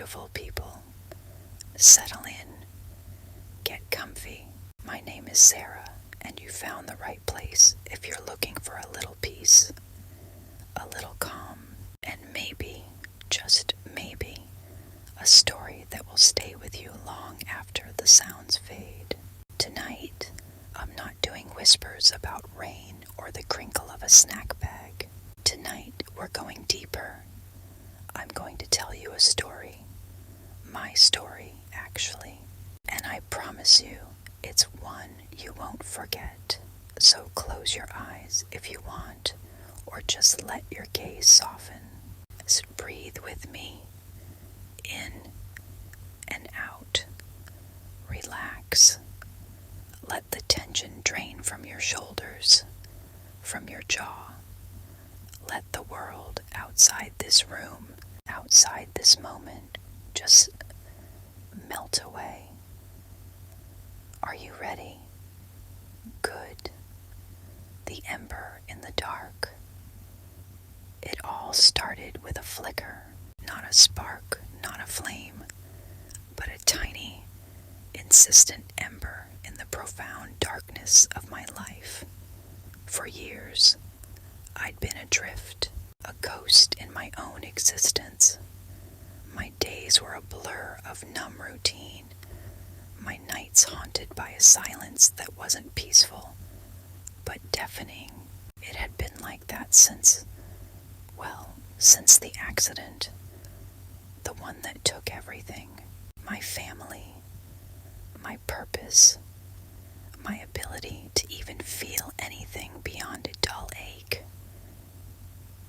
beautiful people. Settle in, get comfy. My name is Sarah, and you found the right place if you're looking for a little peace, a little calm, and maybe, just maybe, a story that will stay with you long after the sounds fade. Tonight, I'm not doing whispers about rain or the crinkle of a snack bag. Tonight, we're going deeper. I'm going to tell you a story. My story, actually. And I promise you, it's one you won't forget. So close your eyes if you want, or just let your gaze soften. So breathe with me, in and out. Relax. Let the tension drain from your shoulders, from your jaw. Let the world outside this room, outside this moment, just melt away. Are you ready? Good. The ember in the dark. It all started with a flicker, not a spark, not a flame, but a tiny, insistent ember in the profound darkness of my life. For years, I'd been adrift, a ghost in my own existence. My days were a blur of numb routine, my nights haunted by a silence that wasn't peaceful, but deafening. It had been like that since the accident, the one that took everything, my family, my purpose, my ability to even feel anything beyond a dull ache.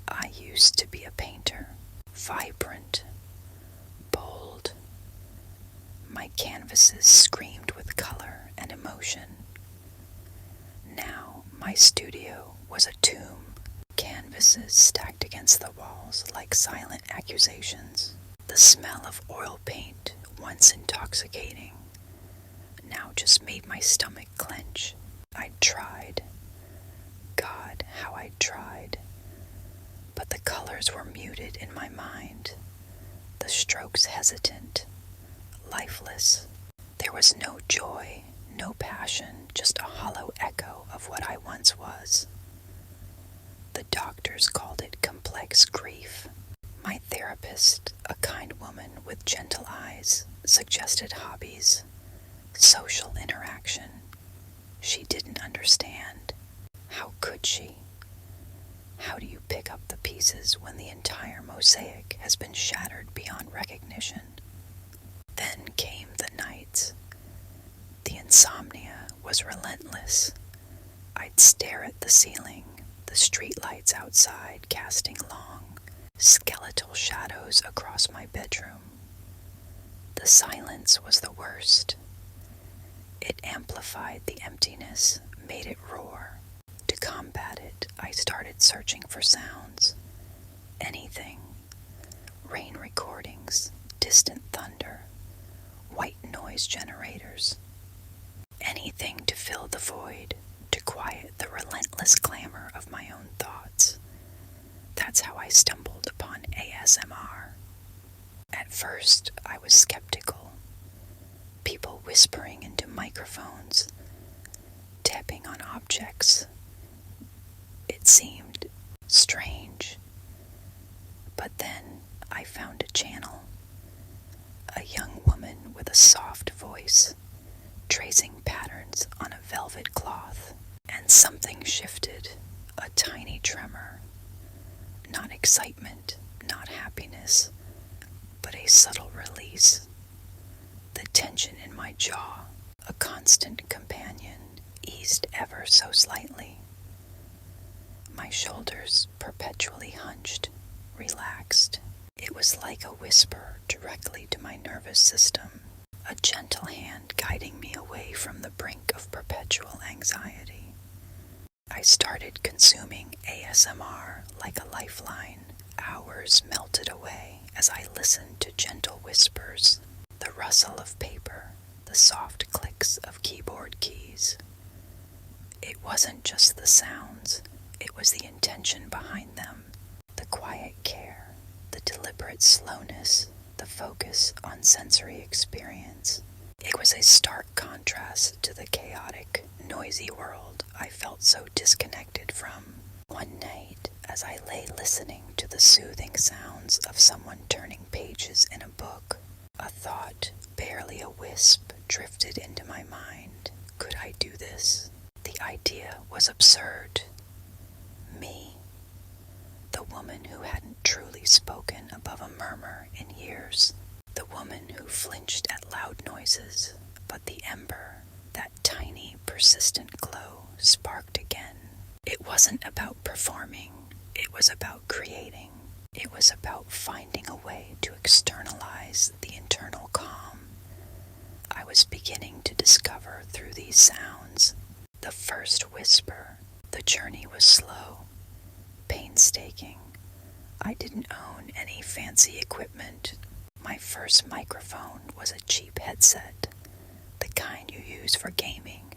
I used to be a painter, vibrant, bold. My canvases screamed with color and emotion. Now my studio was a tomb, canvases stacked against the walls like silent accusations. The smell of oil paint, once intoxicating, now just made my stomach clench. I'd tried. God, how I'd tried. But the colors were muted in my mind, the strokes hesitant, lifeless. There was no joy, no passion, just a hollow echo of what I once was. The doctors called it complex grief. My therapist, a kind woman with gentle eyes, suggested hobbies, social interaction. She didn't understand. How could she? How do you pick up the pieces when the entire mosaic has been shattered beyond recognition? Then came the nights. The insomnia was relentless. I'd stare at the ceiling, the streetlights outside casting long, skeletal shadows across my bedroom. The silence was the worst. It amplified the emptiness, made it roar. To combat it, I started searching for sounds. Anything. Rain recordings, distant thunder, white noise generators. Anything to fill the void, to quiet the relentless clamor of my own thoughts. That's how I stumbled upon ASMR. At first, I was skeptical. People whispering into microphones, tapping on objects. It seemed strange. But then I found a channel. A young woman with a soft voice, tracing patterns on a velvet cloth, and something shifted, a tiny tremor. Not excitement, not happiness, but a subtle release. The tension in my jaw, a constant companion, eased ever so slightly. My shoulders perpetually hunched, relaxed. It was like a whisper directly to my nervous system, a gentle hand guiding me away from the brink of perpetual anxiety. I started consuming ASMR like a lifeline. Hours melted away as I listened to gentle whispers, the rustle of paper, the soft clicks of keyboard keys. It wasn't just the sounds, it was the intention behind them, the quiet care, the deliberate slowness, the focus on sensory experience. It was a stark contrast to the chaotic, noisy world I felt so disconnected from. One night, as I lay listening to the soothing sounds of someone turning pages in a book, a thought, barely a wisp, drifted into my mind. Could I do this? The idea was absurd. Me, the woman who hadn't truly spoken above a murmur in years, the woman who flinched at loud noises, but the ember, that tiny, persistent glow, sparked again. It wasn't about performing, it was about creating. It was about finding a way to externalize the internal calm I was beginning to discover through these sounds. The first whisper. The journey was slow, painstaking. I didn't own any fancy equipment. My first microphone was a cheap headset, the kind you use for gaming.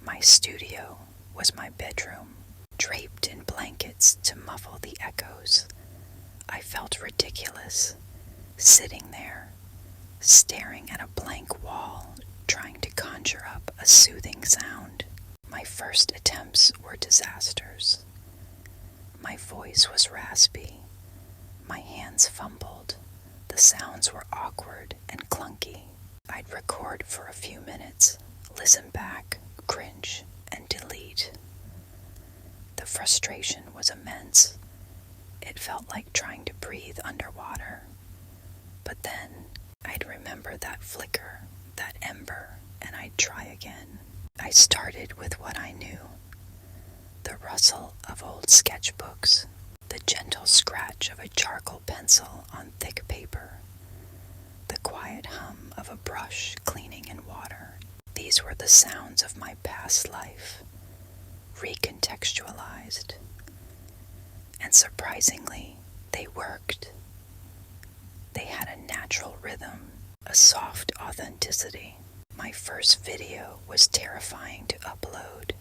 My studio was my bedroom, draped in blankets to muffle the echoes. I felt ridiculous, sitting there, staring at a blank wall, trying to conjure up a soothing sound. My first attempts were disasters. My voice was raspy. My hands fumbled. The sounds were awkward and clunky. I'd record for a few minutes, listen back, cringe, and delete. The frustration was immense. It felt like trying to breathe underwater. But then I'd remember that flicker, that ember, and I'd try again. I started with what I knew. The rustle of old sketchbooks, the gentle scratch of a charcoal pencil on thick paper, the quiet hum of a brush cleaning in water. These were the sounds of my past life, recontextualized. And surprisingly, they worked. They had a natural rhythm, a soft authenticity. My first video was terrifying to upload.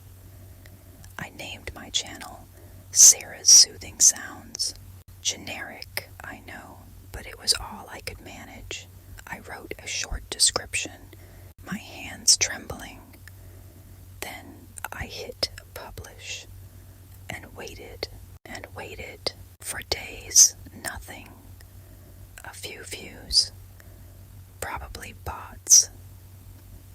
I named my channel Sarah's Soothing Sounds. Generic, I know, but it was all I could manage. I wrote a short description, my hands trembling. Then I hit publish and waited for days, nothing. A few views, probably bots.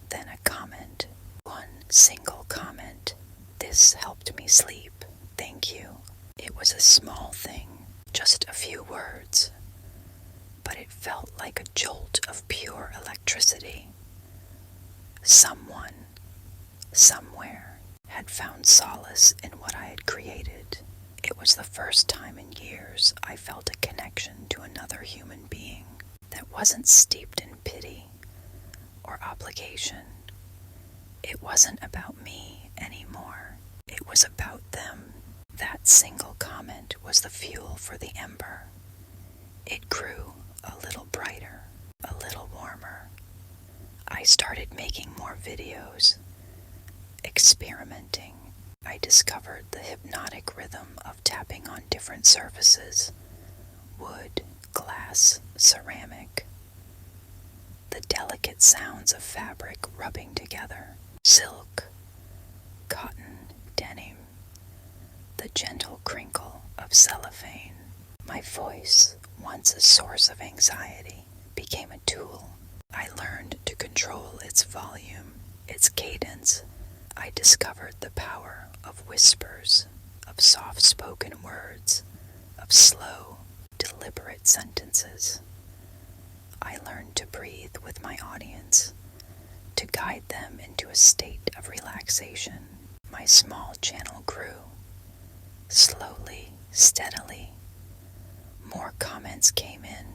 Then a comment, one single comment. This helped me sleep, thank you. It was a small thing, just a few words, but it felt like a jolt of pure electricity. Someone, somewhere, had found solace in what I had created. It was the first time in years I felt a connection to another human being that wasn't steeped in pity or obligation. It wasn't about me anymore. It was about them. That single comment was the fuel for the ember. It grew a little brighter, a little warmer. I started making more videos, experimenting. I discovered the hypnotic rhythm of tapping on different surfaces: wood, glass, ceramic. The delicate sounds of fabric rubbing together: silk, cotton, denim. The gentle crinkle of cellophane. My voice, once a source of anxiety, became a tool. I learned to control its volume, its cadence. I discovered the power of whispers, of soft-spoken words, of slow, deliberate sentences. I learned to breathe with my audience, to guide them into a state of relaxation. My small channel grew, slowly, steadily. More comments came in,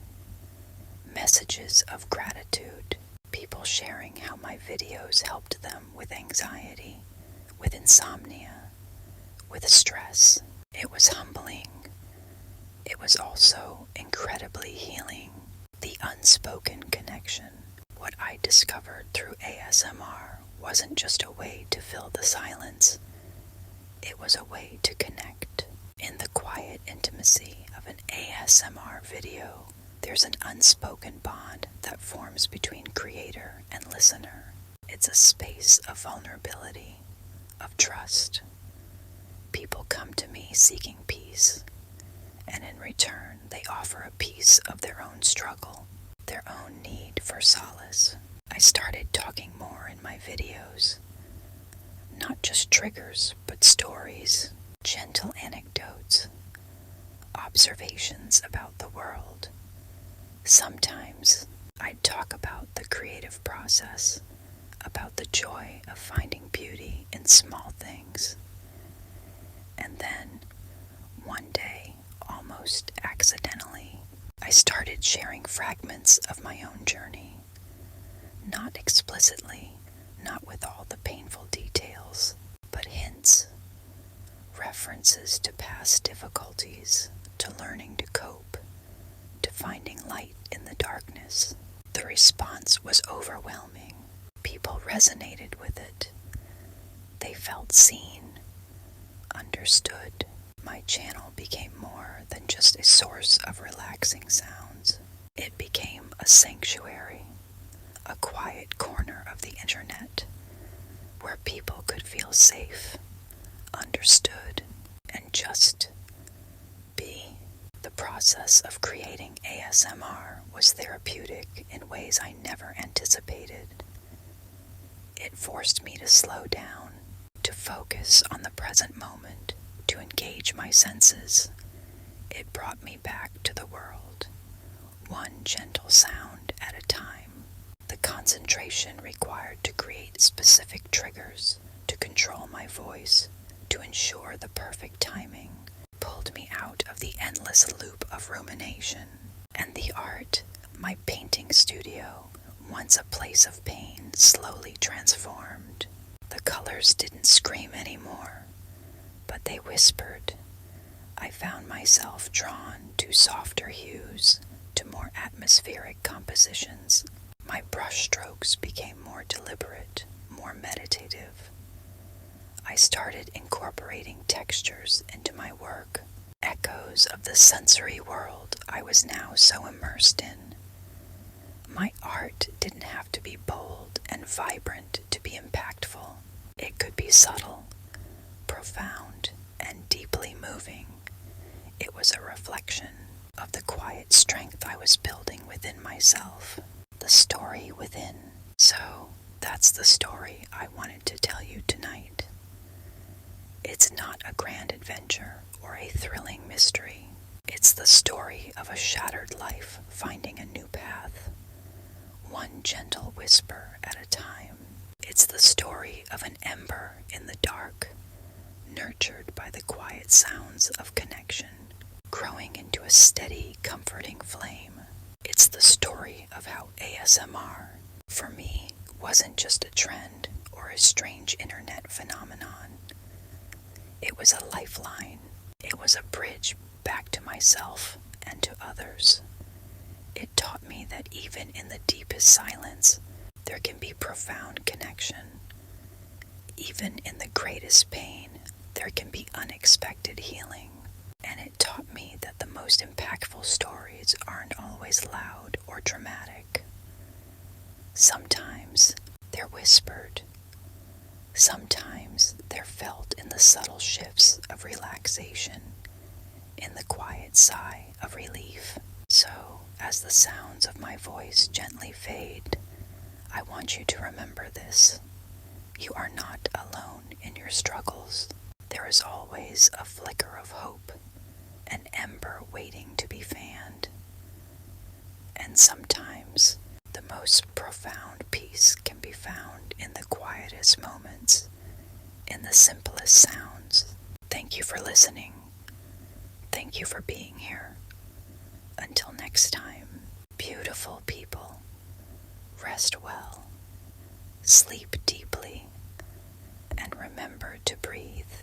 messages of gratitude, people sharing how my videos helped them with anxiety, with insomnia, with stress. It was humbling. It was also incredibly healing. The unspoken connection. What I discovered through ASMR wasn't just a way to fill the silence. It was a way to connect. In the quiet intimacy of an ASMR video, There's an unspoken bond that forms between creator and listener. It's a space of vulnerability, of trust. People come to me seeking peace, and in return they offer a piece of their own struggle, their own need for solace. I started talking more in my videos. Not just triggers, but stories, gentle anecdotes, observations about the world. Sometimes I'd talk about the creative process, about the joy of finding beauty in small things. And then, one day, almost accidentally, I started sharing fragments of my own journey. Not explicitly, not with all the painful details, but hints, references to past difficulties, to learning to cope, to finding light in the darkness. The response was overwhelming. People resonated with it. They felt seen, understood. My channel became more than just a source of relaxing sounds. It became a sanctuary, a quiet corner of the internet where people could feel safe, understood, and just be. The process of creating ASMR was therapeutic in ways I never anticipated. It forced me to slow down, to focus on the present moment, to engage my senses. It brought me back to the world, one gentle sound at a time. The concentration required to create specific triggers, to control my voice, to ensure the perfect timing, pulled me out of the endless loop of rumination. And the art, my painting studio, once a place of pain, slowly transformed. The colors didn't scream anymore, but they whispered. I found myself drawn to softer hues, to more atmospheric compositions. My brushstrokes became more deliberate, more meditative. I started incorporating textures into my work, echoes of the sensory world I was now so immersed in. My art didn't have to be bold and vibrant to be impactful. It could be subtle, profound, and deeply moving. It was a reflection of the quiet strength I was building within myself, the story within. So, that's the story I wanted to tell you tonight. It's not a grand adventure or a thrilling mystery. It's the story of a shattered life finding a new path, one gentle whisper at a time. It's the story of an ember in the dark, nurtured by the quiet sounds of connection, growing into a steady, comforting flame. It's the story of how ASMR, for me, wasn't just a trend or a strange internet phenomenon. It was a lifeline. It was a bridge back to myself and to others. It taught me that even in the deepest silence, there can be profound connection. Even in the greatest pain, there can be unexpected healing. And it taught me that the most impactful stories aren't always loud or dramatic. Sometimes they're whispered. Sometimes they're felt in the subtle shifts of relaxation, in the quiet sigh of relief. So, as the sounds of my voice gently fade, I want you to remember this. You are not alone in your struggles. There is always a flicker of hope, an ember waiting to be fanned. And sometimes the most profound peace can be found in the quietest moments, in the simplest sounds. Thank you for listening. Thank you for being here. Until next time, beautiful people, rest well, sleep deeply, and remember to breathe.